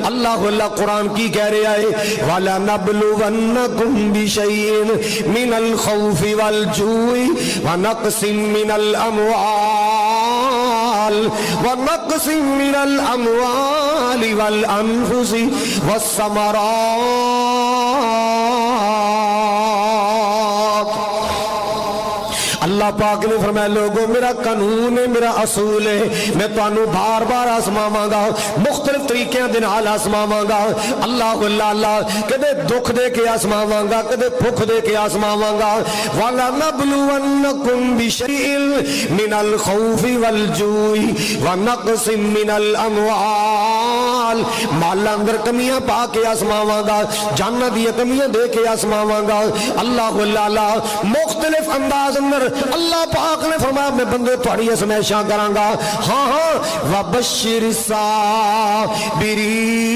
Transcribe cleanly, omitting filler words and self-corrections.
اللہ اللہ قرآن کی کہہ رہا ہے وَلَنَبْلُوَنَّكُمْ بِشَيْءٍ مِّنَ الْخَوْفِ وَالْجُوعِ وَنَقْصٍ مِّنَ الْأَمْوَالِ وَالْأَنفُسِ وَالثَّمَرَاتِ۔ اللہ پاک نے فرمایا لوگوں میرا قانون ہے، میرا اصول ہے، میں تانوں بار بار آزماواں گا، مختلف طریقے دے نال آزماواں گا۔ اللہ اللہ اللہ کدے دکھ دے کے آزماواں گا، کدے بھوک دے کے آزماواں گا۔ وَلَنَبْلُوَنَّكُمْ بِشَيْءٍ مِّنَ الْخَوْفِ وَالْجُوعِ وَنَقْصٍ مِّنَ الْأَمْوَالِ، مال اندر کمیاں پا کے آزماواں گا، جاناں دی کمیاں دے کے آزماواں گا۔ اللہ اللہ اللہ مختلف انداز اندر اللہ پاک نے فرمایا میں بندے تھوڑی ازمائشاں کراں گا۔ ہاں ہاں وَبَشِّرِ الصَّابِرِينَ